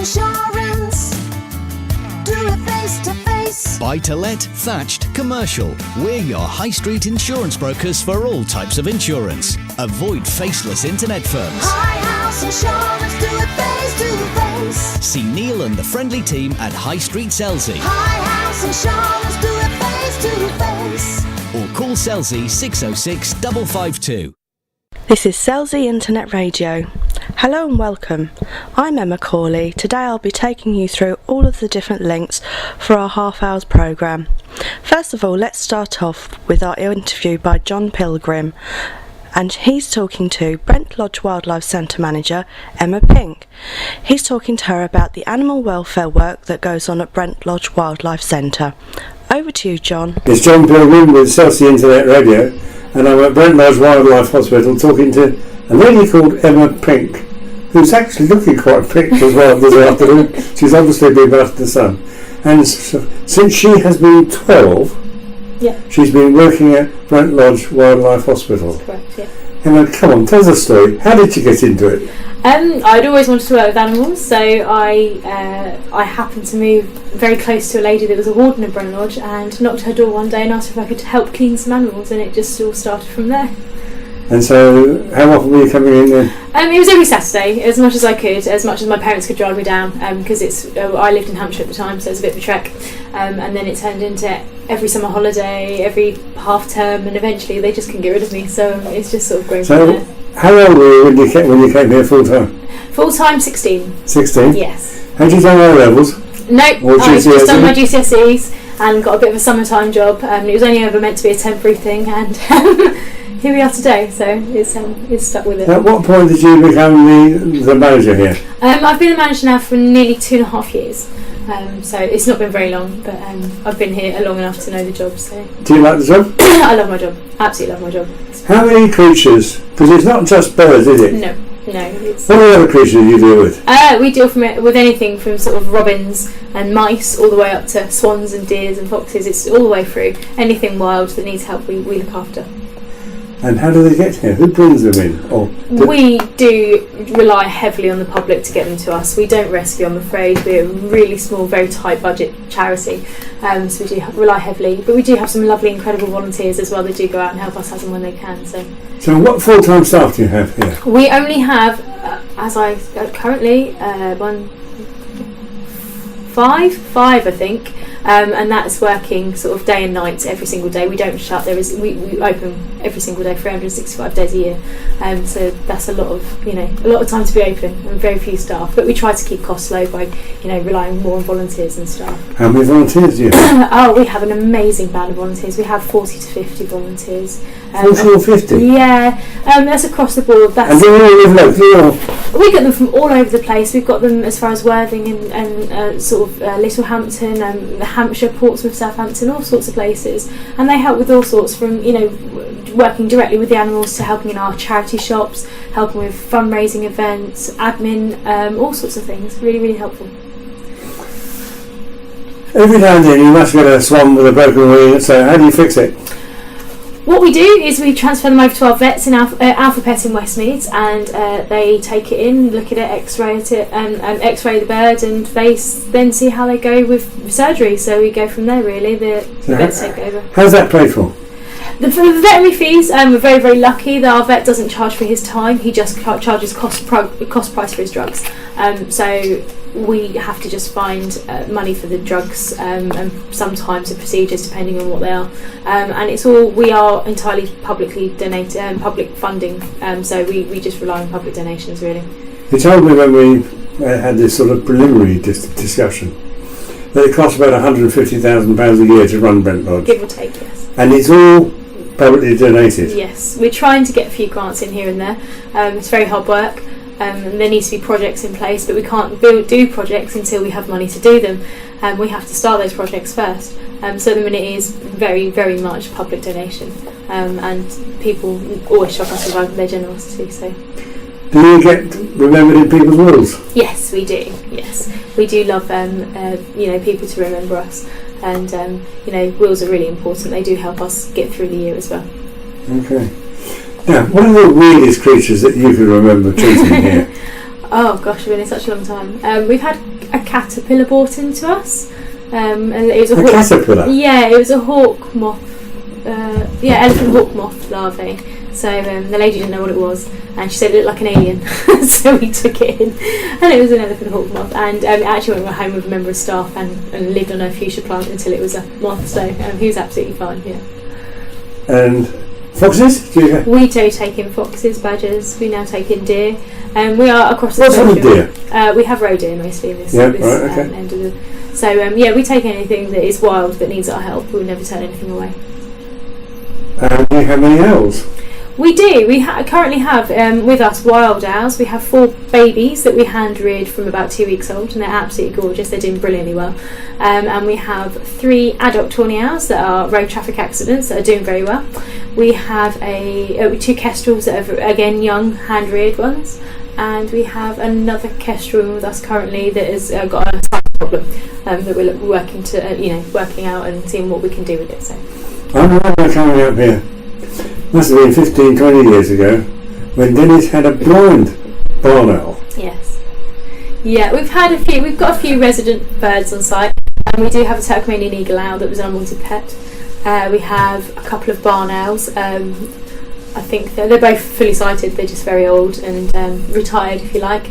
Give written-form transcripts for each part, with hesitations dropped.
insurance. Do it face to face. Buy to let, thatched, commercial. We're your high street insurance brokers for all types of insurance. Avoid faceless internet firms. High House Insurance. Do it face to face. See Neil and the friendly team at High Street Selsey. High House Insurance. Do it face to face. Or call Selsey 606 552. This is Selsey Internet Radio. Hello and welcome. I'm Emma Cawley. Today I'll be taking you through all of the different links for our half hour's programme. First of all, let's start off with our interview by John Pilgrim, and he's talking to Brent Lodge Wildlife Centre manager Emma Pink. He's talking to her about the animal welfare work that goes on at Brent Lodge Wildlife Centre. Over to you, John. It's John Pilgrim with Selsey Internet Radio, and I'm at Brent Lodge Wildlife Hospital talking to a lady called Emma Pink, who's actually looking quite pink as well this afternoon. She's obviously been out in the sun. And since she has been 12, she's been working at Brent Lodge Wildlife Hospital. That's correct, yeah. Emma, come on, tell us a story. How did you get into it? I'd always wanted to work with animals, so I happened to move very close to a lady that was a warden at Brent Lodge and knocked her door one day and asked if I could help clean some animals, and it just all started from there. And so, how often were you coming in then? It was every Saturday, as much as I could, as much as my parents could drive me down, because I lived in Hampshire at the time, so it was a bit of a trek. And then it turned into every summer holiday, every half term, and eventually they just couldn't get rid of me. So it's just sort of grown from there. How old were you when you came here full time? Full time, 16. 16? Yes. Had you done O levels? No, I've just done my GCSEs and got a bit of a summertime job. It was only ever meant to be a temporary thing, and here we are today, so it's stuck with it. At what point did you become the manager here? I've been the manager now for nearly 2.5 years, so it's not been very long, but I've been here long enough to know the job. So. Do you like the job? I love my job, absolutely love my job. How many creatures? Because it's not just birds, is it? No. It's what other creatures do you deal with? We deal with anything from sort of robins and mice all the way up to swans and deers and foxes. It's all the way through. Anything wild that needs help, we look after. And how do they get here? Who brings them in? We do rely heavily on the public to get them to us. We don't rescue, I'm afraid. We're a really small, very tight budget charity, so we do rely heavily. But we do have some lovely, incredible volunteers as well that do go out and help us as and when they can. So what full-time staff do you have here? We only have, currently, five I think, and that's working sort of day and night every single day. We don't shut. We open every single day, 365 days a year. So that's a lot of time to be open and very few staff. But we try to keep costs low by relying more on volunteers and staff. How many volunteers do you have? We have an amazing band of volunteers. We have 40 to 50 volunteers. 40 or 50? Yeah, that's across the board. And do you all live locally? We get them from all over the place. We've got them as far as Worthing and sort of Littlehampton, Hampshire, Portsmouth, Southampton, all sorts of places. And they help with all sorts from, working directly with the animals to helping in our charity shops, helping with fundraising events, admin, all sorts of things. Really, really helpful. Every now and then you must get a swan with a broken wing, so how do you fix it? What we do is we transfer them over to our vets in Alpha Pet in Westmeads, and they take it in, look at it, x-ray it, and x-ray the bird, and they then see how they go with surgery. So we go from there, really. The vets take over. How's that paid for? The veterinary fees, we're very, very lucky that our vet doesn't charge for his time. He just charges cost price for his drugs. So we have to just find money for the drugs and sometimes the procedures, depending on what they are. And we are entirely publicly donated, public funding. So we just rely on public donations, really. You told me when we had this sort of preliminary discussion that it costs about £150,000 a year to run Brent Lodge. Give or take, yes. And it's all publicly donated? Yes, we're trying to get a few grants in here and there. It's very hard work. And there needs to be projects in place, but we can't do projects until we have money to do them. We have to start those projects first. So the minute is very, very much public donation, and people always shock us with their generosity. So, do you get remembered in people's wills? Yes, we do. Yes, we do love people to remember us, and wills are really important. They do help us get through the year as well. Okay. Now, what are the weirdest creatures that you can remember treating here? Oh gosh, it's been such a long time. We've had a caterpillar brought into us. And it was A caterpillar? Yeah, it was a hawk moth. Elephant hawk moth larvae. So the lady didn't know what it was, and she said it looked like an alien. So we took it in, and it was an elephant hawk moth. And it actually went home with a member of staff and lived on a fuchsia plant until it was a moth. So he was absolutely fine. Yeah. And foxes? We do take in foxes, badgers. We now take in deer. We are across the What sort of spectrum. deer? We have roe deer mostly in this, Right, okay. end of the. So we take anything that is wild that needs our help. We'll never turn anything away. Do you have any owls? We do. We currently have with us wild owls. We have 4 babies that we hand reared from about 2 weeks old, and they're absolutely gorgeous. They're doing brilliantly well. And we have 3 adult tawny owls that are road traffic accidents that are doing very well. We have 2 kestrels that are again young hand reared ones, and we have another kestrel with us currently that has got a slight problem that we're working out and seeing what we can do with it. So I remember coming up here. Must have been 15, 20 years ago, when Dennis had a blind barn owl. yes, yeah, we've got a few resident birds on site, and we do have a Turkmenian eagle owl that was an unwanted pet. We have a couple of barn owls. I think they're both fully sighted. They're just very old and retired, if you like.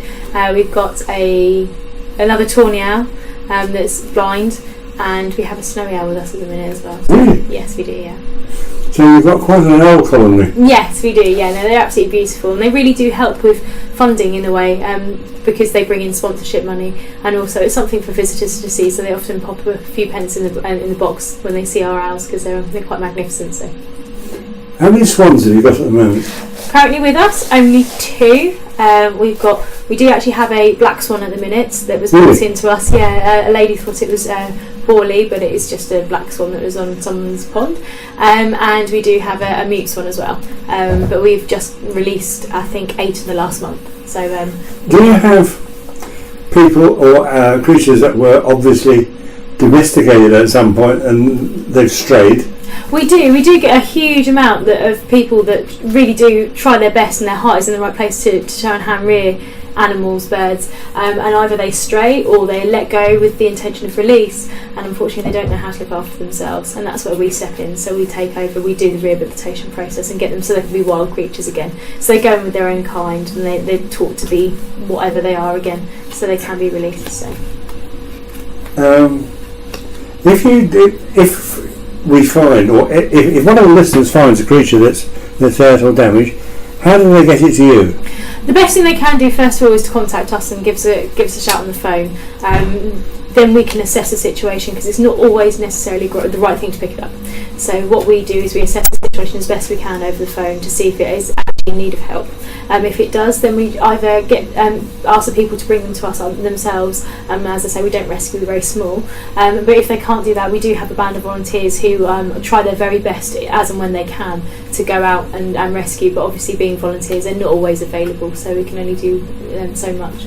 We've got another tawny owl that's blind, and we have a snowy owl with us at the minute as well. So, really? yes, we do. Yeah. So you've got quite an owl colony. Yes, we do. Yeah, no, they're absolutely beautiful, and they really do help with funding in a way because they bring in sponsorship money, and also it's something for visitors to see. So they often pop a few pence in the box when they see our owls because they're quite magnificent. So. How many swans have you got at the moment? Currently with us, only 2. We do actually have a black swan at the minute that was brought into us. Yeah, a lady thought it was poorly, but it is just a black swan that was on someone's pond. And we do have a mute swan as well. But we've just released, I think, 8 in the last month. So. Do you have people or creatures that were obviously domesticated at some point and they've strayed? We do get a huge amount of people that really do try their best and their heart is in the right place to try and hand rear animals, birds, and either they stray or they let go with the intention of release, and unfortunately they don't know how to look after themselves, and that's where we step in. So we take over, we do the rehabilitation process and get them so they can be wild creatures again. So they go in with their own kind and they're taught to be whatever they are again, so they can be released. So. If we find, or if one of the listeners finds a creature that's hurt or damaged, how do they get it to you? The best thing they can do first of all is to contact us and give us a shout on the phone. Then we can assess the situation because it's not always necessarily the right thing to pick it up. So what we do is we assess the situation as best we can over the phone to see if it is actually in need of help. If it does, then we either ask the people to bring them to us themselves. As I say, we don't rescue, we're very small. But if they can't do that, we do have a band of volunteers who try their very best as and when they can to go out and rescue. But obviously, being volunteers, they're not always available, so we can only do so much.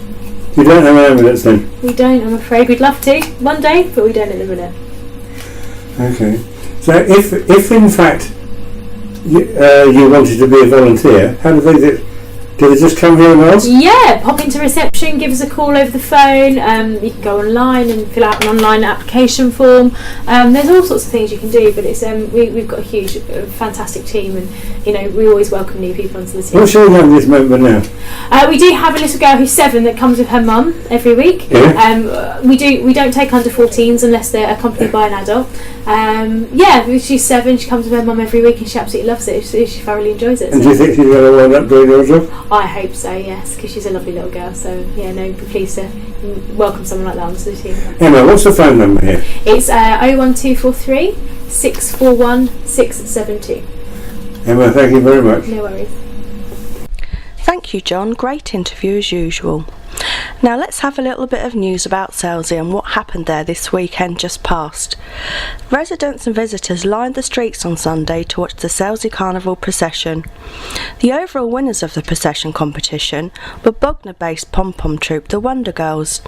You don't have an ambulance then? We don't, I'm afraid. We'd love to one day, but we don't at the minute. Okay. So if in fact you wanted to be a volunteer, how do they just come here and ask? Yeah, pop into reception, give us a call over the phone. You can go online and fill out an online application form. There's all sorts of things you can do, but it's we've got a huge, fantastic team, and we always welcome new people onto the team. What's your youngest member now? We do have a little girl who's 7 that comes with her mum every week. Yeah. We don't take under 14s unless they're accompanied by an adult. She's 7. She comes with her mum every week, and she absolutely loves it. She thoroughly enjoys it. And do you think she's going to wind up doing your job? I hope so, yes, because she's a lovely little girl. So we're pleased to welcome someone like that onto the team. Emma, what's the phone number here? It's 01243 641 672. Emma, thank you very much. No worries. Thank you, John. Great interview as usual. Now let's have a little bit of news about Selsey and what happened there this weekend just past. Residents and visitors lined the streets on Sunday to watch the Selsey Carnival procession. The overall winners of the procession competition were Bognor-based pom-pom troupe the Wonder Girls.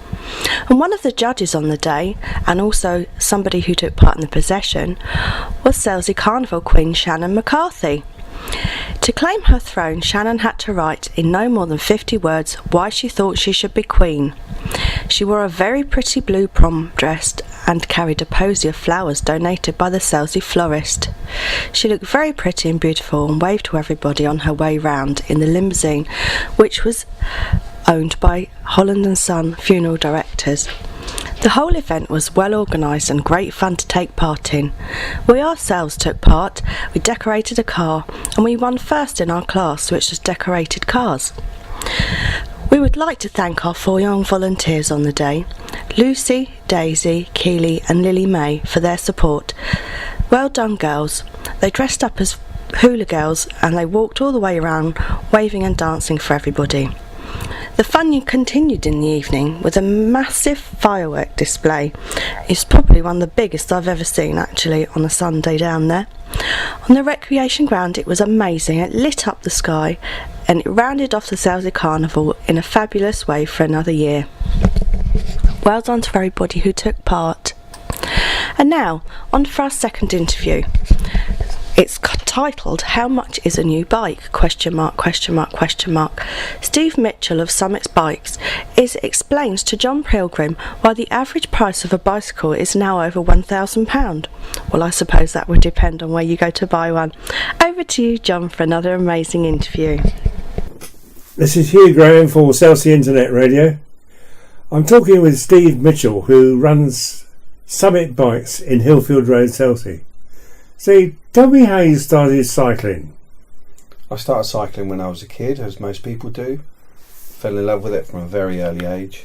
And one of the judges on the day, and also somebody who took part in the procession, was Selsey Carnival Queen Shannon McCarthy. To claim her throne, Shannon had to write in no more than 50 words why she thought she should be queen. She wore a very pretty blue prom dress and carried a posy of flowers donated by the Selsey florist. She looked very pretty and beautiful and waved to everybody on her way round in the limousine, which was owned by Holland & Son funeral directors. The whole event was well organised and great fun to take part in. We ourselves took part, we decorated a car, and we won first in our class, which was decorated cars. We would like to thank our 4 young volunteers on the day, Lucy, Daisy, Keely and Lily May, for their support. Well done, girls. They dressed up as hula girls and they walked all the way around, waving and dancing for everybody. The fun continued in the evening with a massive firework display. It's probably one of the biggest I've ever seen actually on a Sunday down there. On the recreation ground it was amazing. It lit up the sky and it rounded off the Selsey Carnival in a fabulous way for another year. Well done to everybody who took part. And now, on for our second interview. It's titled, How Much is a New Bike? ? Steve Mitchell of Summit Bikes explains to John Pilgrim why the average price of a bicycle is now over £1,000. Well, I suppose that would depend on where you go to buy one. Over to you, John, for another amazing interview. This is Hugh Graham for Selsey Internet Radio. I'm talking with Steve Mitchell, who runs Summit Bikes in Hillfield Road, Selsey. Steve, tell me how you started cycling. I started cycling when I was a kid, as most people do. Fell in love with it from a very early age.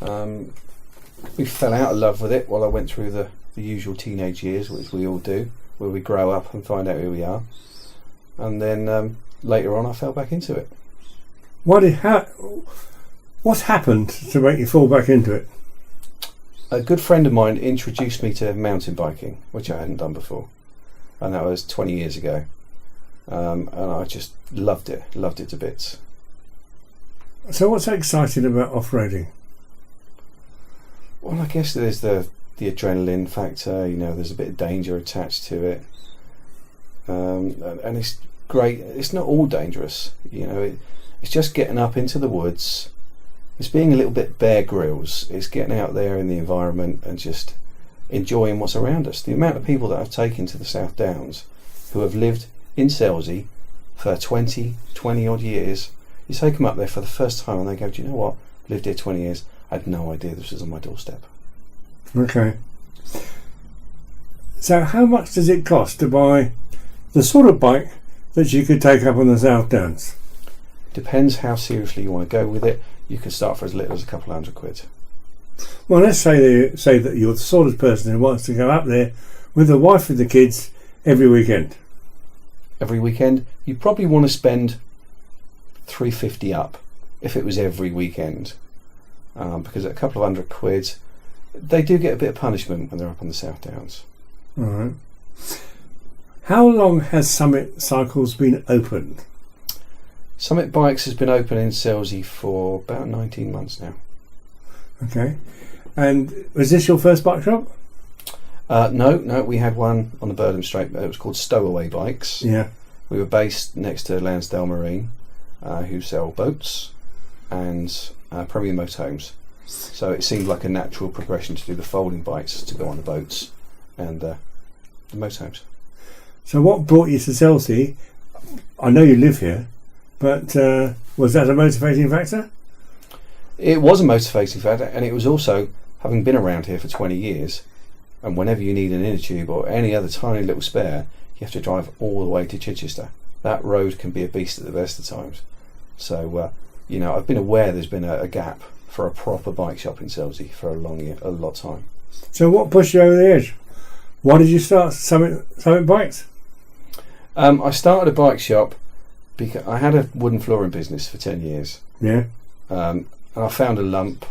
We fell out of love with it while I went through the usual teenage years, which we all do, where we grow up and find out who we are. And then later on I fell back into it. What happened to make you fall back into it? A good friend of mine introduced me to mountain biking, which I hadn't done before, and that was 20 years ago, and I just loved it to bits. So what's so exciting about off-roading? Well, I guess there's the adrenaline factor, there's a bit of danger attached to it, and it's great. It's not all dangerous, it's just getting up into the woods. It's being a little bit Bear Grylls. It's getting out there in the environment and just enjoying what's around us. The amount of people that I've taken to the South Downs who have lived in Selsey for 20 odd years, you take them up there for the first time and they go, do you know what? I've lived here 20 years. I had no idea this was on my doorstep. Okay. So how much does it cost to buy the sort of bike that you could take up on the South Downs? Depends how seriously you want to go with it. You can start for as little as a couple £100. Well, let's say that you're the sort of person who wants to go up there with the wife and the kids every weekend. Every weekend, you probably want to spend £350 up if it was every weekend, because at a couple of £100, they do get a bit of punishment when they're up on the South Downs. All right. How long has Summit Cycles been open? Summit Bikes has been open in Selsey for about 19 months now. Okay. And was this your first bike shop? No, we had one on the Burnham Street. It was called Stowaway Bikes. Yeah. We were based next to Lansdale Marine, who sell boats and premium motorhomes. So it seemed like a natural progression to do the folding bikes to go on the boats and the motorhomes. So what brought you to Selsey? I know you live here. But was that a motivating factor? It was a motivating factor, and it was also, having been around here for 20 years, and whenever you need an inner tube or any other tiny little spare, you have to drive all the way to Chichester. That road can be a beast at the best of times. So, I've been aware there's been a gap for a proper bike shop in Selsey for a lot of time. So what pushed you over the edge? Why did you start Summit Bikes? I started a bike shop because I had a wooden flooring business for 10 years. Yeah. And I found a lump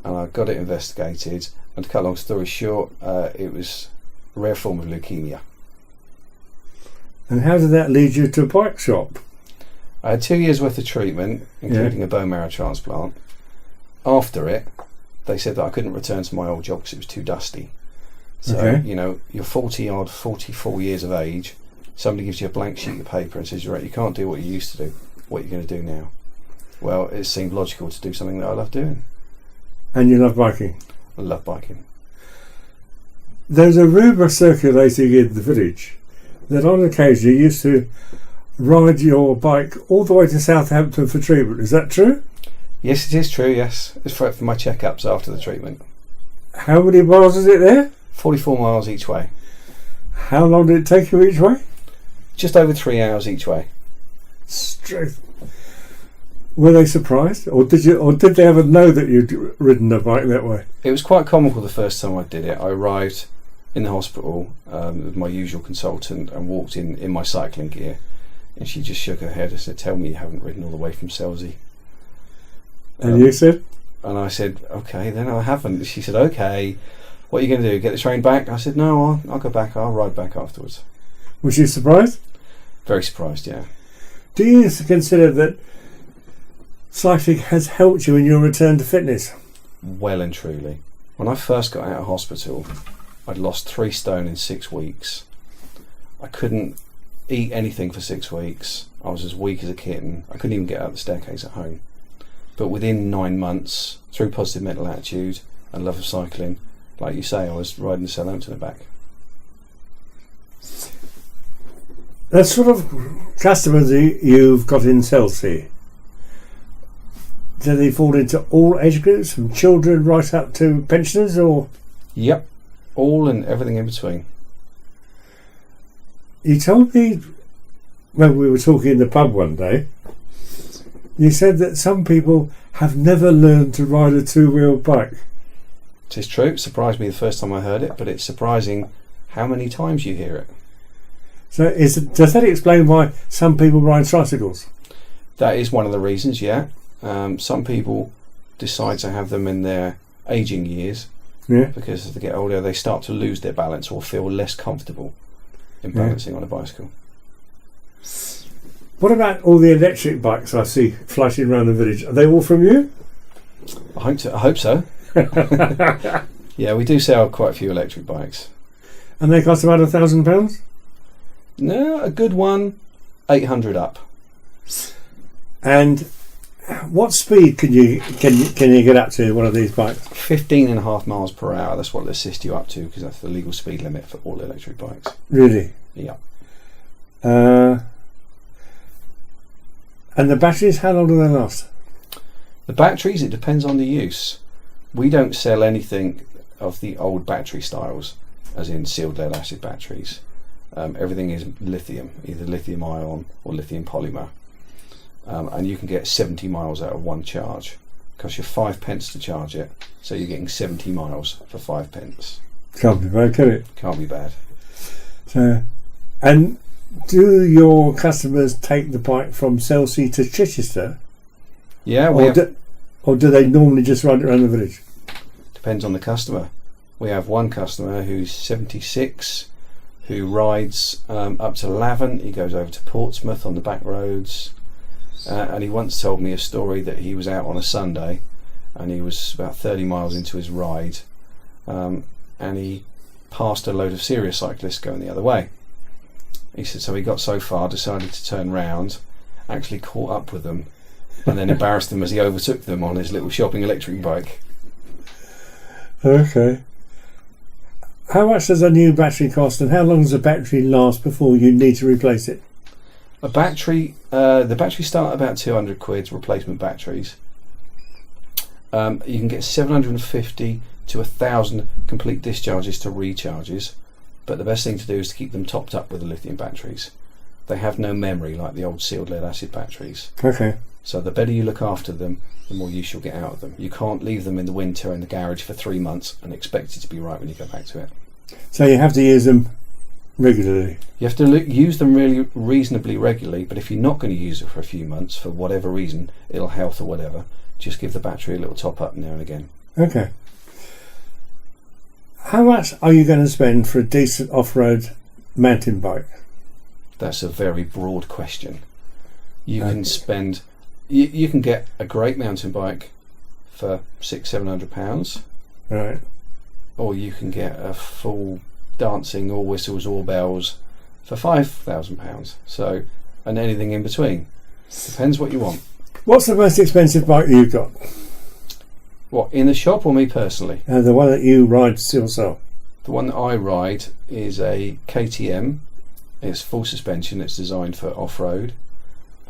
and I got it investigated, and to cut a long story short, it was a rare form of leukemia. And how did that lead you to a bike shop? I had 2 years worth of treatment, including a bone marrow transplant. After it, they said that I couldn't return to my old job because it was too dusty. So, okay. You're 44 years of age somebody gives you a blank sheet of paper and says, right, you can't do what you used to do. What are you going to do now? Well, it seemed logical to do something that I love doing. And you love biking? I love biking. There's a rumour circulating in the village that on occasion you used to ride your bike all the way to Southampton for treatment. Is that true? Yes, it is true, yes. It's for my checkups after the treatment. How many miles is it there? 44 miles each way. How long did it take you each way? Just over 3 hours each way. Straight. Were they surprised, or did they ever know that you'd ridden a bike that way? It was quite comical the first time I did it. I arrived in the hospital with my usual consultant and walked in my cycling gear, and she just shook her head and said, "Tell me you haven't ridden all the way from Selsey." And you said? And I said, "Okay, then I haven't." She said, "Okay, what are you going to do? Get the train back?" I said, "No, I'll go back. I'll ride back afterwards." Was you surprised? Very surprised, yeah. Do you consider that cycling has helped you in your return to fitness? Well and truly. When I first got out of hospital, I'd lost 3 stone in 6 weeks. I couldn't eat anything for 6 weeks. I was as weak as a kitten. I couldn't even get up the staircase at home. But within 9 months, through positive mental attitude and love of cycling, like you say, I was riding to Southampton and back. The sort of customers you've got in Selsey, do they fall into all age groups, from children right up to pensioners, or? Yep, all and everything in between. You told me when we were talking in the pub one day, you said that some people have never learned to ride a 2-wheel bike. It is true. It surprised me the first time I heard it, but it's surprising how many times you hear it. So does that explain why some people ride tricycles? That is one of the reasons, yeah. Some people decide to have them in their ageing years, because as they get older they start to lose their balance or feel less comfortable in balancing on a bicycle. What about all the electric bikes I see flashing around the village? Are they all from you? I hope so. Yeah, we do sell quite a few electric bikes. And they cost about £1,000? No, a good one, 800 up. And what speed can you get up to one of these bikes? 15.5 miles per hour. That's what they'll assist you up to, because that's the legal speed limit for all electric bikes. Really? Yeah. And the batteries, how long do they last? The batteries, it depends on the use. We don't sell anything of the old battery styles, as in sealed lead acid batteries. Everything is lithium, either lithium ion or lithium polymer. And you can get 70 miles out of one charge. It costs you 5 pence to charge it, so you're getting 70 miles for 5 pence. Can't be bad, can it? Can't be bad. So, and do your customers take the bike from Selsey to Chichester? Yeah, or do they normally just ride it around the village? Depends on the customer. We have one customer who's 76, who rides up to Lavant. He goes over to Portsmouth on the back roads. And he once told me a story that he was out on a Sunday and he was about 30 miles into his ride, and he passed a load of serious cyclists going the other way. He said so he got so far, decided to turn round, actually caught up with them, and then embarrassed them as he overtook them on his little shopping electric bike. Okay. How much does a new battery cost, and how long does a battery last before you need to replace it? A battery, the batteries start at about 200 quid, replacement batteries. You can get 750 to 1,000 complete discharges to recharges, but the best thing to do is to keep them topped up with the lithium batteries. They have no memory like the old sealed lead acid batteries. Okay. So the better you look after them, the more use you'll get out of them. You can't leave them in the winter in the garage for 3 months and expect it to be right when you go back to it. So you have to use them regularly? You have to use them really reasonably regularly, but if you're not going to use it for a few months, for whatever reason, ill health or whatever, just give the battery a little top up now and again. Okay. How much are you going to spend for a decent off-road mountain bike? That's a very broad question. You can spend... You can get a great mountain bike for £600-700, right? Or you can get a full dancing, all whistles, all bells for £5,000. So, and anything in between. Depends what you want. What's the most expensive bike you've got? What, in the shop or me personally? The one that you ride yourself. The one that I ride is a KTM. It's full suspension. It's designed for off-road,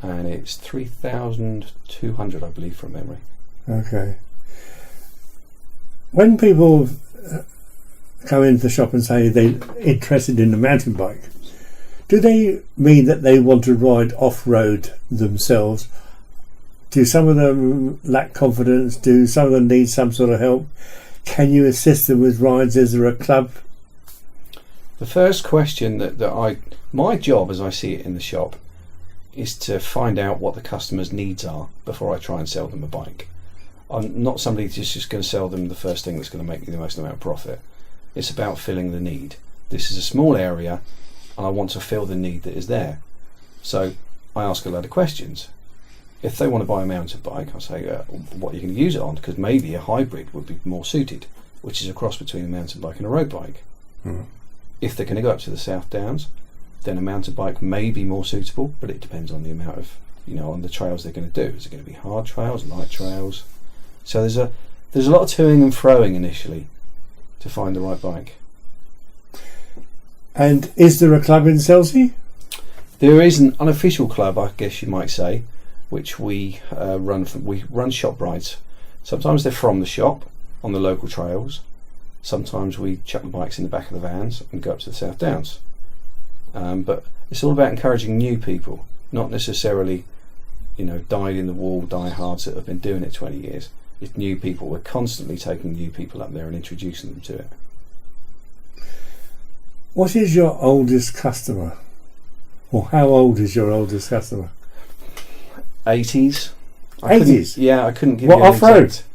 and it's 3,200, I believe, from memory. Okay. When people come into the shop and say they're interested in a mountain bike, do they mean that they want to ride off-road themselves? Do some of them lack confidence? Do some of them need some sort of help? Can you assist them with rides? Is there a club? The first question my job as I see it in the shop is to find out what the customer's needs are before I try and sell them a bike. I'm not somebody that's just going to sell them the first thing that's going to make me the most amount of profit. It's about filling the need. This is a small area and I want to fill the need that is there. So I ask a lot of questions. If they want to buy a mountain bike, I say, what are you going to use it on? Because maybe a hybrid would be more suited, which is a cross between a mountain bike and a road bike. Mm. If they're going to go up to the South Downs, then a mountain bike may be more suitable, but it depends on the amount of, on the trails they're going to do. Is it going to be hard trails, light trails? So there's a lot of toing and froing initially to find the right bike. And is there a club in Selsey? There is an unofficial club, I guess you might say, which we run. We run shop rides. Sometimes they're from the shop on the local trails. Sometimes we chuck the bikes in the back of the vans and go up to the South Downs. But it's all about encouraging new people, not necessarily, dyed in the wall diehards that have been doing it 20 years. It's new people. We're constantly taking new people up there and introducing them to it. What is your oldest customer? Or how old is your oldest customer? 80s. 80s? Yeah, I couldn't give what, you an off-road? exact.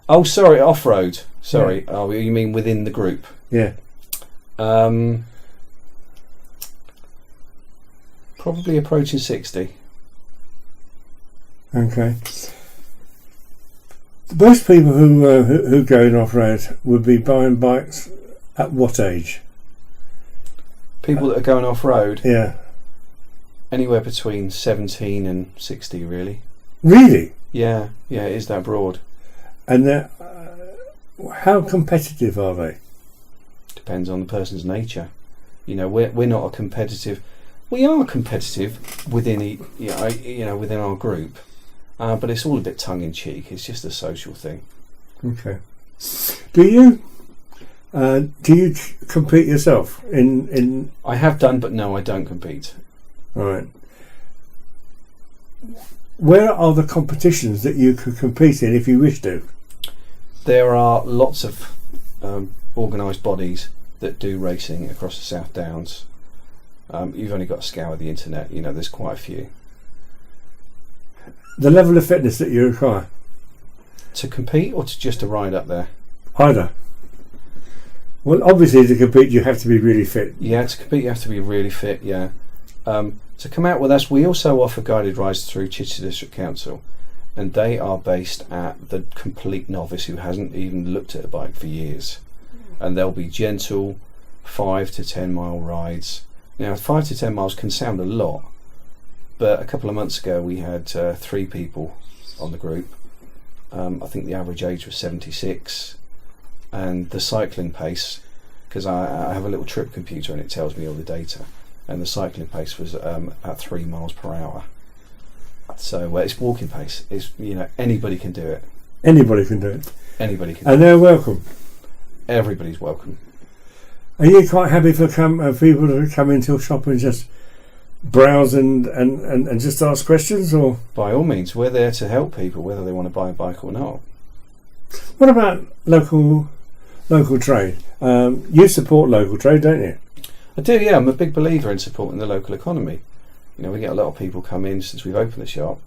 Oh, sorry, off-road. Sorry. Yeah. Oh, you mean within the group? Yeah. Probably approaching 60. Okay. Most people who go in off-road would be buying bikes at what age? People that are going off-road? Yeah. Anywhere between 17 and 60, really. Really? Yeah, it is that broad. And how competitive are they? Depends on the person's nature. We're not a competitive. We are competitive within within our group, but it's all a bit tongue in cheek. It's just a social thing. Okay. Do you compete yourself in? I have done, but no, I don't compete. All right. Where are the competitions that you could compete in if you wish to? There are lots of organised bodies that do racing across the South Downs. You've only got to scour the internet. There's quite a few. The level of fitness that you require? To compete or just to ride up there? Either. Well, obviously to compete you have to be really fit. Yeah, to compete you have to be really fit, yeah. To come out with us, we also offer guided rides through Chichester District Council, and they are based at the complete novice who hasn't even looked at a bike for years. And they'll be gentle 5 to 10 mile rides. Now 5 to 10 miles can sound a lot, but a couple of months ago we had 3 people on the group. I think the average age was 76, and the cycling pace, because I have a little trip computer and it tells me all the data, and the cycling pace was at 3 miles per hour. So it's walking pace. It's anybody can do it. Anybody can do it. Anybody can. And they're welcome. Everybody's welcome. Are you quite happy for people to come into your shop and just browse and just ask questions, or? By all means, we're there to help people whether they want to buy a bike or not. What about local trade? You support local trade, don't you? I do, yeah. I'm a big believer in supporting the local economy. We get a lot of people come in since we've opened the shop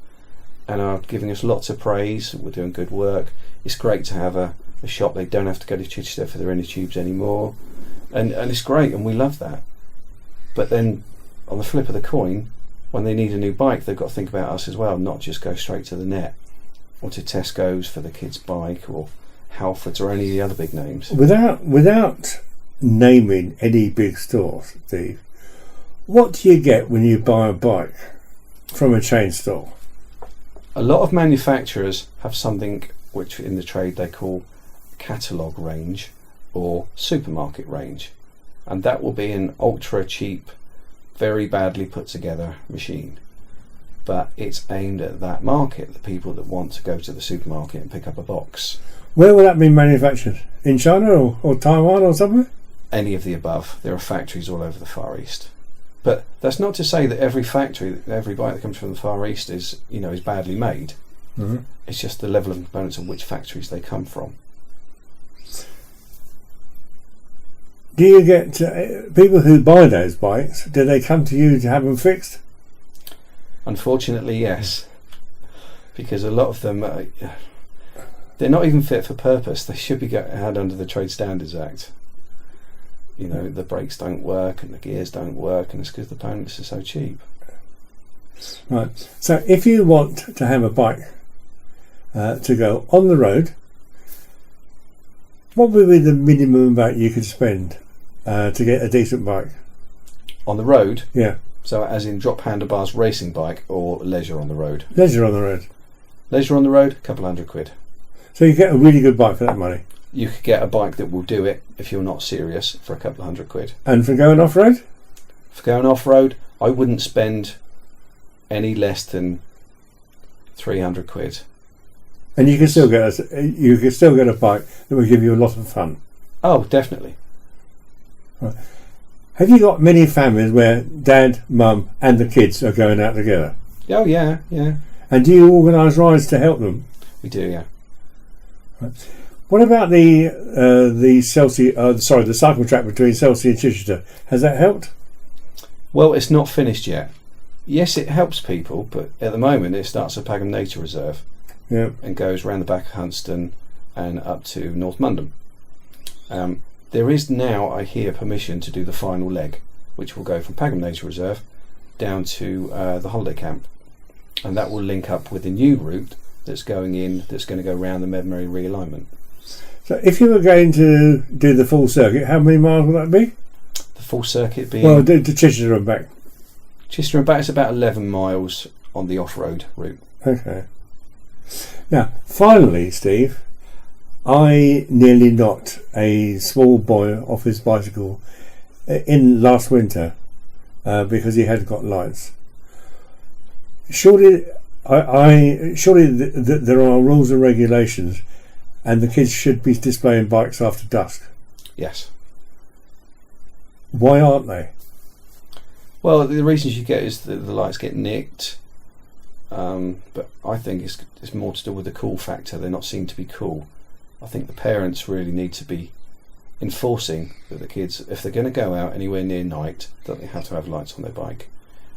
and are giving us lots of praise. We're doing good work. It's great to have a shop. They don't have to go to Chichester for their inner tubes anymore, and it's great, and we love that. But then on the flip of the coin, when they need a new bike, they've got to think about us as well, not just go straight to the net or to Tesco's for the kids' bike or Halfords or any of the other big names. Without naming any big stores, Steve, What do you get when you buy a bike from a chain store? A lot of manufacturers have something which in the trade they call catalogue range or supermarket range, and that will be an ultra cheap, very badly put together machine, but it's aimed at that market, the people that want to go to the supermarket and pick up a box. Where will that be manufactured? In China or Taiwan or somewhere? Any of the above. There are factories all over the Far East. But that's not to say that every factory, every bike that comes from the Far East is badly made. Mm-hmm. It's just the level of components of which factories they come from. Do you get people who buy those bikes, do they come to you to have them fixed? Unfortunately, yes. Because a lot of them, they're not even fit for purpose. They should be had under the Trade Standards Act. The brakes don't work and the gears don't work, and it's because the components are so cheap. Right. So if you want to have a bike to go on the road, what would be the minimum amount you could spend to get a decent bike? On the road? Yeah. So as in drop handlebars racing bike or leisure on the road? Leisure on the road. Leisure on the road, a couple £100. So you get a really good bike for that money. You could get a bike that will do it if you're not serious for a couple £100. And for going off road? For going off road, I wouldn't spend any less than £300. And you can still get a bike that will give you a lot of fun. Oh, definitely. Right. Have you got many families where dad, mum, and the kids are going out together? Oh yeah. And do you organise rides to help them? We do, yeah. Right. What about the Selsey? The cycle track between Selsey and Chichester. Has that helped? Well, it's not finished yet. Yes, it helps people, but at the moment it starts at Pagham Nature Reserve, yeah, and goes round the back of Huntston and up to North Mundham. There is now, I hear, permission to do the final leg, which will go from Pagham Nature Reserve down to the holiday camp, and that will link up with the new route that's going to go round the Medmerry realignment. So if you were going to do the full circuit, how many miles will that be? The full circuit being... Well, to Chichester and back. Chichester and back is about 11 miles on the off-road route. Okay. Now, finally, Steve, I nearly knocked a small boy off his bicycle in last winter because he had got lights. Surely there are rules and regulations, and the kids should be displaying bikes after dusk. Yes. Why aren't they? Well, the reasons you get is that the lights get nicked, but I think it's more to do with the cool factor. They're not seen to be cool. I think the parents really need to be enforcing that the kids, if they're going to go out anywhere near night, that they have to have lights on their bike.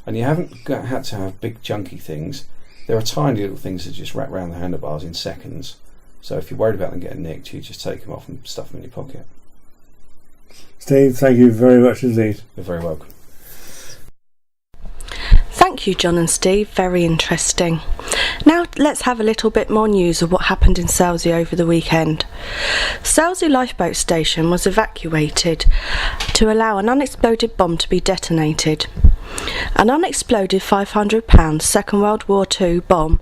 And you haven't had to have big chunky things. There are tiny little things that just wrap around the handlebars in seconds. So if you're worried about them getting nicked, you just take them off and stuff them in your pocket. Steve, thank you very much indeed. You're very welcome. Thank you, John and Steve. Very interesting. Now let's have a little bit more news of what happened in Selsey over the weekend. Selsey Lifeboat Station was evacuated to allow an unexploded bomb to be detonated. An unexploded £500 Second World War II bomb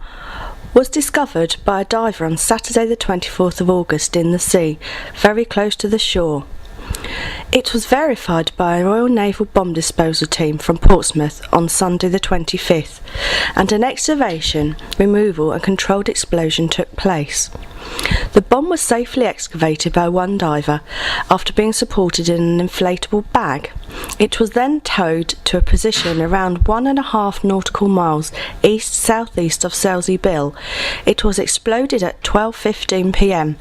was discovered by a diver on Saturday the 24th of August in the sea, very close to the shore. It was verified by a Royal Naval Bomb Disposal Team from Portsmouth on Sunday the 25th, and an excavation, removal and controlled explosion took place. The bomb was safely excavated by one diver after being supported in an inflatable bag. It was then towed to a position around 1.5 nautical miles east-southeast of Selsey Bill. It was exploded at 12:15 p.m.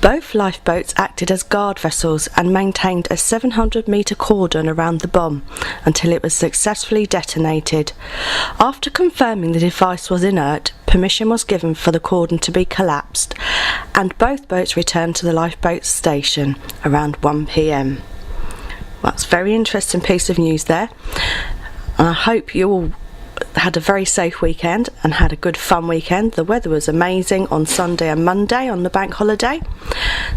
Both lifeboats acted as guard vessels and maintained a 700-metre cordon around the bomb until it was successfully detonated. After confirming the device was inert, permission was given for the cordon to be collapsed, and both boats returned to the lifeboat station around 1 p.m. That's a very interesting piece of news there. I hope you all had a very safe weekend and had a good fun weekend. The weather was amazing on Sunday and Monday on the bank holiday,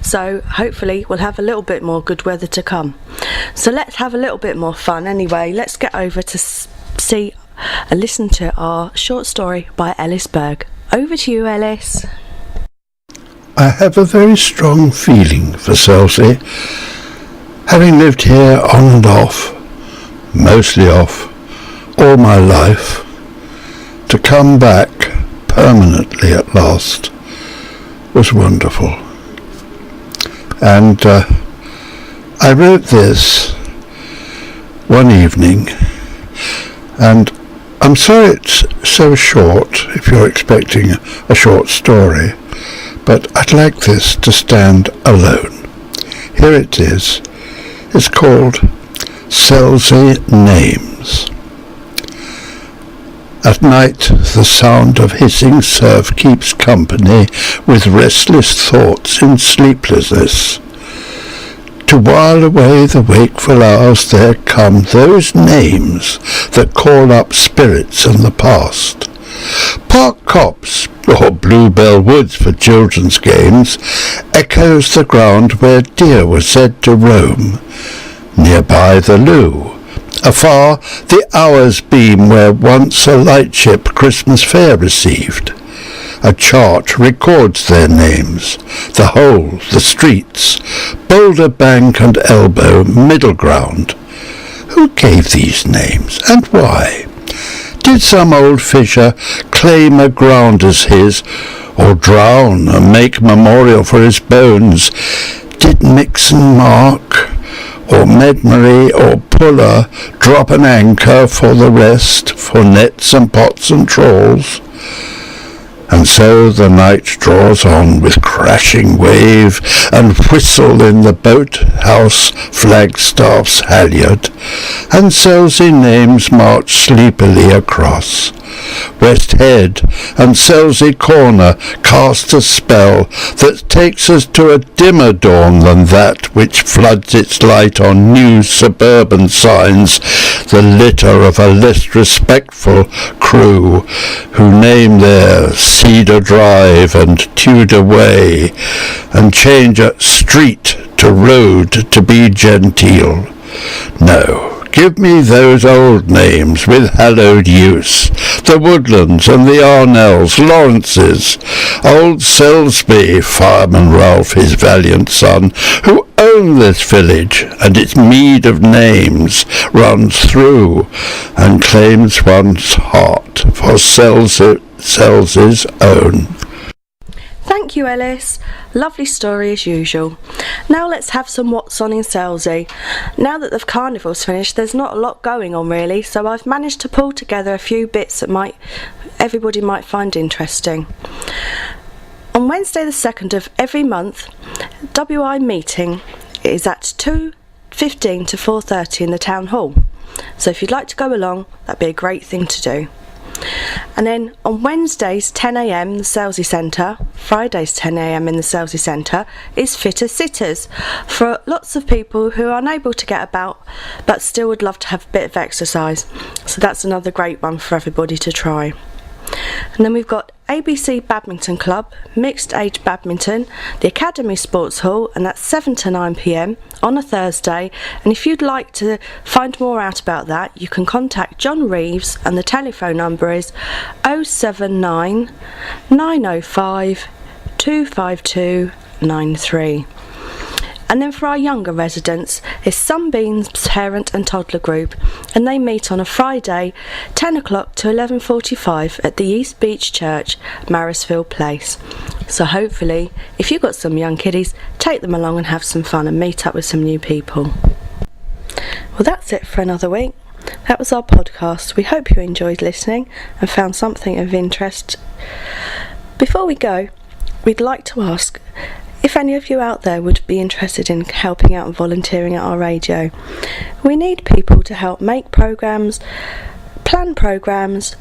so hopefully we'll have a little bit more good weather to come. So let's have a little bit more fun anyway. Let's get over to see and listen to our short story by Ellis Berg. Over to you, Ellis. I have a very strong feeling for Selsey. Having lived here on and off, mostly off, all my life, to come back permanently at last was wonderful. And I wrote this one evening, and I'm sorry it's so short if you're expecting a short story, but I'd like this to stand alone. Here it is. It's called Selsey Names. At night the sound of hissing surf keeps company with restless thoughts in sleeplessness. To while away the wakeful hours there come those names that call up spirits in the past. Park Copse, or Bluebell Woods for children's games, echoes the ground where deer were said to roam. Nearby the Loo. Afar the hours beam where once a lightship Christmas fare received. A chart records their names, the hole, the streets, Boulder Bank and Elbow, Middle Ground. Who gave these names, and why? Did some old fisher claim a ground as his, or drown and make memorial for his bones? Did Mixon mark, or Medmary or Puller drop an anchor for the rest, for nets and pots and trawls? And so the night draws on with crashing wave and whistle in the boathouse flagstaff's halyard, and Selsey names march sleepily across. West Head and Selsey Corner cast a spell that takes us to a dimmer dawn than that which floods its light on new suburban signs, the litter of a less respectful crew who name their Cedar Drive and Tudor Way and change a street to road to be genteel. No. Give me those old names with hallowed use, the Woodlands and the Arnells, Lawrences, old Selsby, Fireman Ralph, his valiant son, who own this village, and its mead of names runs through, and claims one's heart for Selsey's own. Thank you, Ellis. Lovely story as usual. Now let's have some What's On in Selsey. Now that the carnival's finished, there's not a lot going on really, so I've managed to pull together a few bits that everybody might find interesting. On Wednesday the 2nd of every month, WI meeting is at 2:15 to 4:30 in the town hall. So if you'd like to go along, that'd be a great thing to do. And then on Wednesdays 10 a.m. the Selsey Centre, Fridays 10 a.m. in the Selsey Centre is Fitter Sitters for lots of people who are unable to get about but still would love to have a bit of exercise. So that's another great one for everybody to try. And then we've got ABC Badminton Club, mixed age badminton, the Academy Sports Hall, and that's 7 to 9 p.m. on a Thursday. And if you'd like to find more out about that, you can contact John Reeves, and the telephone number is 079 905 252 93. And then for our younger residents is Sunbeam's Parent and Toddler Group, and they meet on a Friday 10 o'clock to 11:45 at the East Beach Church, Marisfield Place. So hopefully if you've got some young kiddies, take them along and have some fun and meet up with some new people. Well, that's it for another week. That was our podcast. We hope you enjoyed listening and found something of interest. Before we go, we'd like to ask if any of you out there would be interested in helping out and volunteering at our radio. We need people to help make programmes, plan programmes,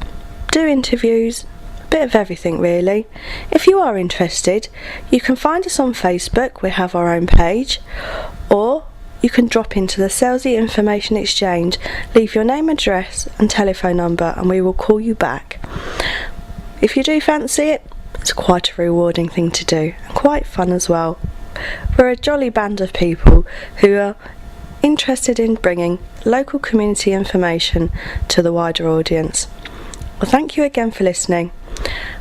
do interviews, a bit of everything really. If you are interested, you can find us on Facebook, we have our own page, or you can drop into the Selsey Information Exchange, leave your name, address and telephone number, and we will call you back. If you do fancy it, it's quite a rewarding thing to do and quite fun as well. We're a jolly band of people who are interested in bringing local community information to the wider audience. Well, thank you again for listening.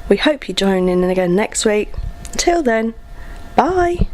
We hope you join in again next week. Until then, bye!